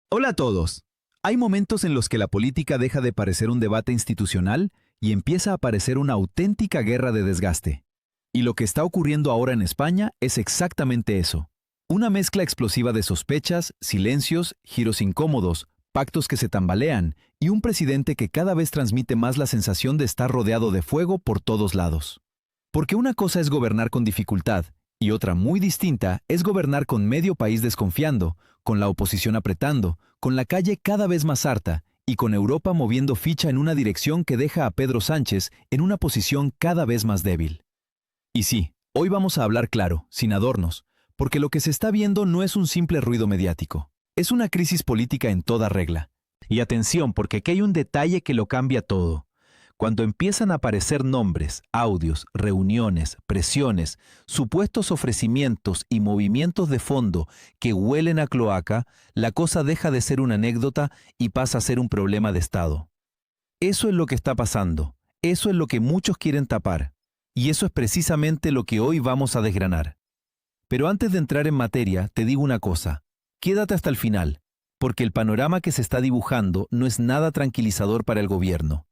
Hola a todos. Hay momentos en los que la política deja de parecer un debate institucional y empieza a parecer una auténtica guerra de desgaste. Y lo que está ocurriendo ahora en España es exactamente eso. Una mezcla explosiva de sospechas, silencios, giros incómodos, pactos que se tambalean y un presidente que cada vez transmite más la sensación de estar rodeado de fuego por todos lados. Porque una cosa es gobernar con dificultad y otra muy distinta es gobernar con medio país desconfiando, con la oposición apretando, con la calle cada vez más harta y con Europa moviendo ficha en una dirección que deja a Pedro Sánchez en una posición cada vez más débil. Y sí, hoy vamos a hablar claro, sin adornos, porque lo que se está viendo no es un simple ruido mediático, es una crisis política en toda regla. Y atención, porque aquí hay un detalle que lo cambia todo. Cuando empiezan a aparecer nombres, audios, reuniones, presiones, supuestos ofrecimientos y movimientos de fondo que huelen a cloaca, la cosa deja de ser una anécdota y pasa a ser un problema de Estado. Eso es lo que está pasando, eso es lo que muchos quieren tapar, y eso es precisamente lo que hoy vamos a desgranar. Pero antes de entrar en materia, te digo una cosa, quédate hasta el final, porque el panorama que se está dibujando no es nada tranquilizador para el gobierno.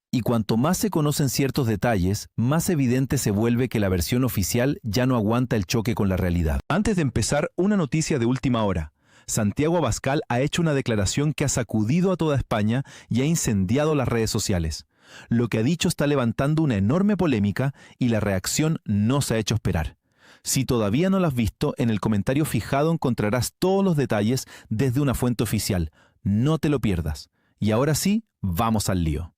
Y cuanto más se conocen ciertos detalles, más evidente se vuelve que la versión oficial ya no aguanta el choque con la realidad. Antes de empezar, una noticia de última hora. Santiago Abascal ha hecho una declaración que ha sacudido a toda España y ha incendiado las redes sociales. Lo que ha dicho está levantando una enorme polémica y la reacción no se ha hecho esperar. Si todavía no la has visto, en el comentario fijado encontrarás todos los detalles desde una fuente oficial. No te lo pierdas. Y ahora sí, vamos al lío.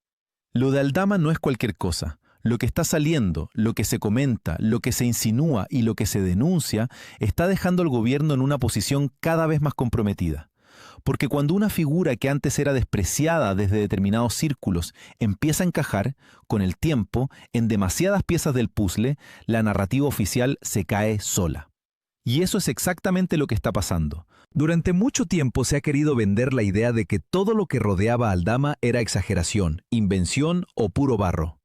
Lo de Aldama no es cualquier cosa. Lo que está saliendo, lo que se comenta, lo que se insinúa y lo que se denuncia está dejando al gobierno en una posición cada vez más comprometida. Porque cuando una figura que antes era despreciada desde determinados círculos empieza a encajar, con el tiempo, en demasiadas piezas del puzzle, la narrativa oficial se cae sola. Y eso es exactamente lo que está pasando. Durante mucho tiempo se ha querido vender la idea de que todo lo que rodeaba a Aldama era exageración, invención o puro barro.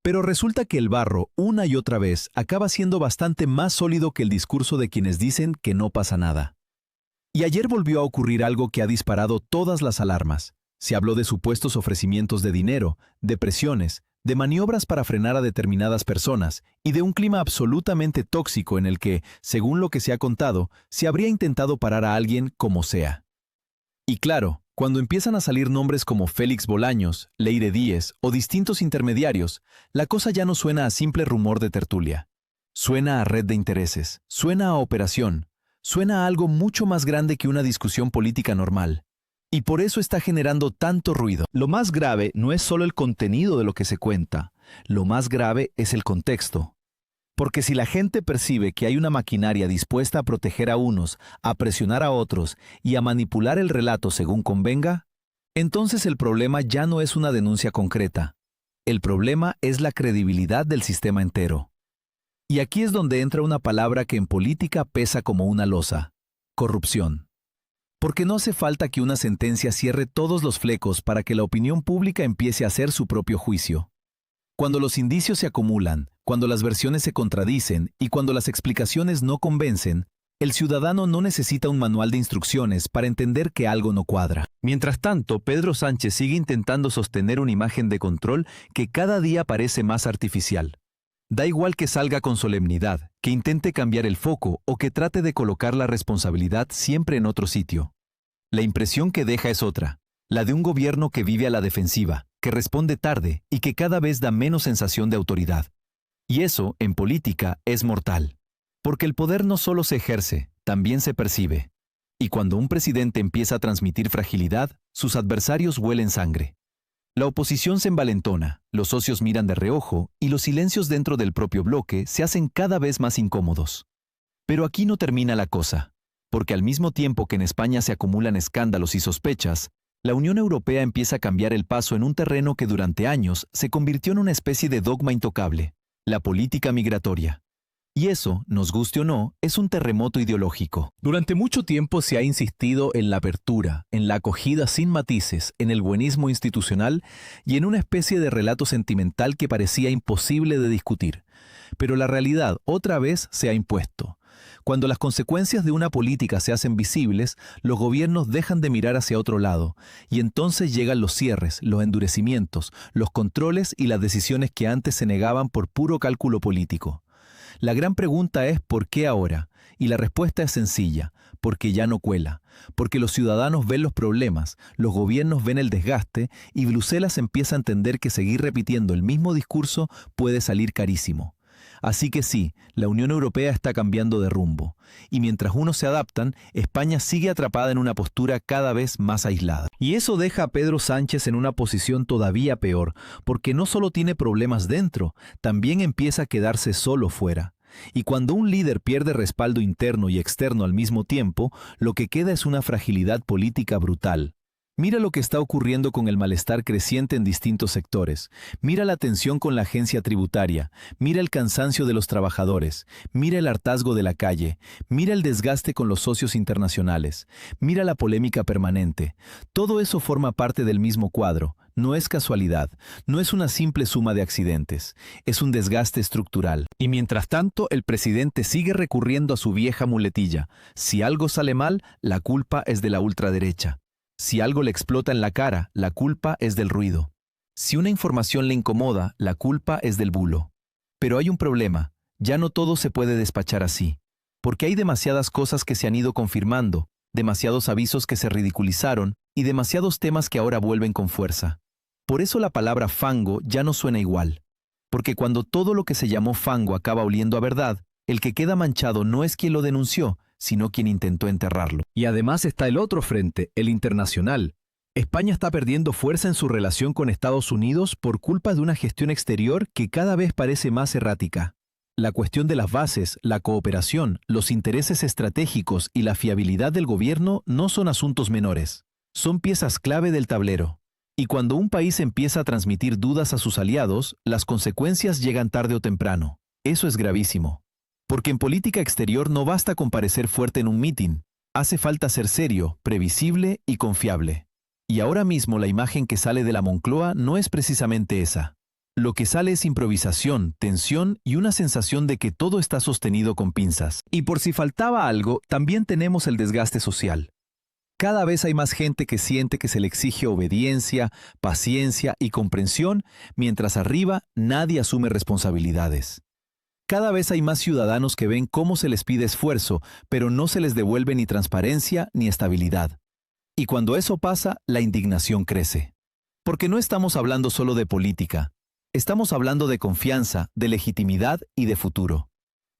Pero resulta que el barro, una y otra vez, acaba siendo bastante más sólido que el discurso de quienes dicen que no pasa nada. Y ayer volvió a ocurrir algo que ha disparado todas las alarmas. Se habló de supuestos ofrecimientos de dinero, de presiones, de maniobras para frenar a determinadas personas y de un clima absolutamente tóxico en el que, según lo que se ha contado, se habría intentado parar a alguien como sea. Y claro, cuando empiezan a salir nombres como Félix Bolaños, Leire Díez o distintos intermediarios, la cosa ya no suena a simple rumor de tertulia. Suena a red de intereses, suena a operación, suena a algo mucho más grande que una discusión política normal. Y por eso está generando tanto ruido. Lo más grave no es solo el contenido de lo que se cuenta, lo más grave es el contexto. Porque si la gente percibe que hay una maquinaria dispuesta a proteger a unos, a presionar a otros y a manipular el relato según convenga, entonces el problema ya no es una denuncia concreta. El problema es la credibilidad del sistema entero. Y aquí es donde entra una palabra que en política pesa como una losa: corrupción. Porque no hace falta que una sentencia cierre todos los flecos para que la opinión pública empiece a hacer su propio juicio. Cuando los indicios se acumulan, cuando las versiones se contradicen y cuando las explicaciones no convencen, el ciudadano no necesita un manual de instrucciones para entender que algo no cuadra. Mientras tanto, Pedro Sánchez sigue intentando sostener una imagen de control que cada día parece más artificial. Da igual que salga con solemnidad, que intente cambiar el foco o que trate de colocar la responsabilidad siempre en otro sitio. La impresión que deja es otra, la de un gobierno que vive a la defensiva, que responde tarde y que cada vez da menos sensación de autoridad. Y eso, en política, es mortal. Porque el poder no solo se ejerce, también se percibe. Y cuando un presidente empieza a transmitir fragilidad, sus adversarios huelen sangre. La oposición se envalentona, los socios miran de reojo y los silencios dentro del propio bloque se hacen cada vez más incómodos. Pero aquí no termina la cosa, porque al mismo tiempo que en España se acumulan escándalos y sospechas, la Unión Europea empieza a cambiar el paso en un terreno que durante años se convirtió en una especie de dogma intocable: la política migratoria. Y eso, nos guste o no, es un terremoto ideológico. Durante mucho tiempo se ha insistido en la apertura, en la acogida sin matices, en el buenismo institucional y en una especie de relato sentimental que parecía imposible de discutir. Pero la realidad otra vez se ha impuesto. Cuando las consecuencias de una política se hacen visibles, los gobiernos dejan de mirar hacia otro lado, y entonces llegan los cierres, los endurecimientos, los controles y las decisiones que antes se negaban por puro cálculo político. La gran pregunta es ¿por qué ahora? Y la respuesta es sencilla, porque ya no cuela, porque los ciudadanos ven los problemas, los gobiernos ven el desgaste y Bruselas empieza a entender que seguir repitiendo el mismo discurso puede salir carísimo. Así que sí, la Unión Europea está cambiando de rumbo, y mientras unos se adaptan, España sigue atrapada en una postura cada vez más aislada. Y eso deja a Pedro Sánchez en una posición todavía peor, porque no solo tiene problemas dentro, también empieza a quedarse solo fuera. Y cuando un líder pierde respaldo interno y externo al mismo tiempo, lo que queda es una fragilidad política brutal. Mira lo que está ocurriendo con el malestar creciente en distintos sectores. Mira la tensión con la agencia tributaria. Mira el cansancio de los trabajadores. Mira el hartazgo de la calle. Mira el desgaste con los socios internacionales. Mira la polémica permanente. Todo eso forma parte del mismo cuadro. No es casualidad. No es una simple suma de accidentes. Es un desgaste estructural. Y mientras tanto, el presidente sigue recurriendo a su vieja muletilla. Si algo sale mal, la culpa es de la ultraderecha. Si algo le explota en la cara, la culpa es del ruido. Si una información le incomoda, la culpa es del bulo. Pero hay un problema, ya no todo se puede despachar así. Porque hay demasiadas cosas que se han ido confirmando, demasiados avisos que se ridiculizaron y demasiados temas que ahora vuelven con fuerza. Por eso la palabra fango ya no suena igual. Porque cuando todo lo que se llamó fango acaba oliendo a verdad, el que queda manchado no es quien lo denunció, sino quien intentó enterrarlo. Y además está el otro frente, el internacional. España está perdiendo fuerza en su relación con Estados Unidos por culpa de una gestión exterior que cada vez parece más errática. La cuestión de las bases, la cooperación, los intereses estratégicos y la fiabilidad del gobierno no son asuntos menores. Son piezas clave del tablero. Y cuando un país empieza a transmitir dudas a sus aliados, las consecuencias llegan tarde o temprano. Eso es gravísimo. Porque en política exterior no basta con parecer fuerte en un mitin. Hace falta ser serio, previsible y confiable. Y ahora mismo la imagen que sale de la Moncloa no es precisamente esa. Lo que sale es improvisación, tensión y una sensación de que todo está sostenido con pinzas. Y por si faltaba algo, también tenemos el desgaste social. Cada vez hay más gente que siente que se le exige obediencia, paciencia y comprensión, mientras arriba nadie asume responsabilidades. Cada vez hay más ciudadanos que ven cómo se les pide esfuerzo, pero no se les devuelve ni transparencia ni estabilidad. Y cuando eso pasa, la indignación crece. Porque no estamos hablando solo de política. Estamos hablando de confianza, de legitimidad y de futuro.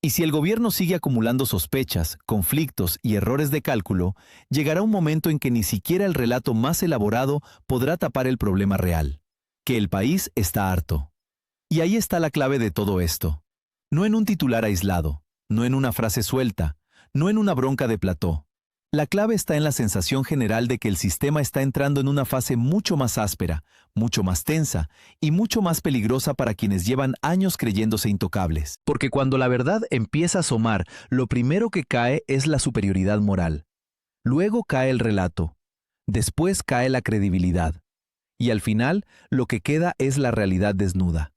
Y si el gobierno sigue acumulando sospechas, conflictos y errores de cálculo, llegará un momento en que ni siquiera el relato más elaborado podrá tapar el problema real. Que el país está harto. Y ahí está la clave de todo esto. No en un titular aislado, no en una frase suelta, no en una bronca de plató. La clave está en la sensación general de que el sistema está entrando en una fase mucho más áspera, mucho más tensa y mucho más peligrosa para quienes llevan años creyéndose intocables. Porque cuando la verdad empieza a asomar, lo primero que cae es la superioridad moral. Luego cae el relato. Después cae la credibilidad. Y al final, lo que queda es la realidad desnuda.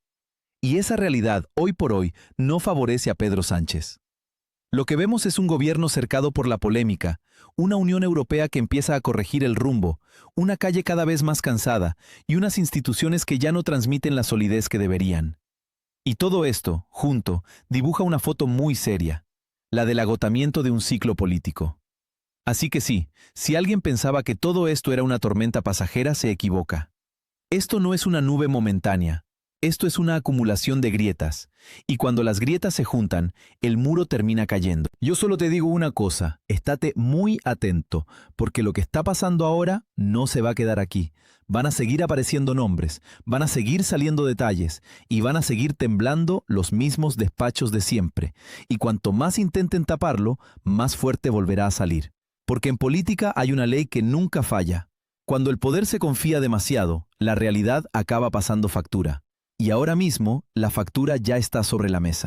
Y esa realidad, hoy por hoy, no favorece a Pedro Sánchez. Lo que vemos es un gobierno cercado por la polémica, una Unión Europea que empieza a corregir el rumbo, una calle cada vez más cansada y unas instituciones que ya no transmiten la solidez que deberían. Y todo esto, junto, dibuja una foto muy seria, la del agotamiento de un ciclo político. Así que sí, si alguien pensaba que todo esto era una tormenta pasajera, se equivoca. Esto no es una nube momentánea. Esto es una acumulación de grietas, y cuando las grietas se juntan, el muro termina cayendo. Yo solo te digo una cosa, estate muy atento, porque lo que está pasando ahora no se va a quedar aquí. Van a seguir apareciendo nombres, van a seguir saliendo detalles, y van a seguir temblando los mismos despachos de siempre. Y cuanto más intenten taparlo, más fuerte volverá a salir. Porque en política hay una ley que nunca falla. Cuando el poder se confía demasiado, la realidad acaba pasando factura. Y ahora mismo, la factura ya está sobre la mesa.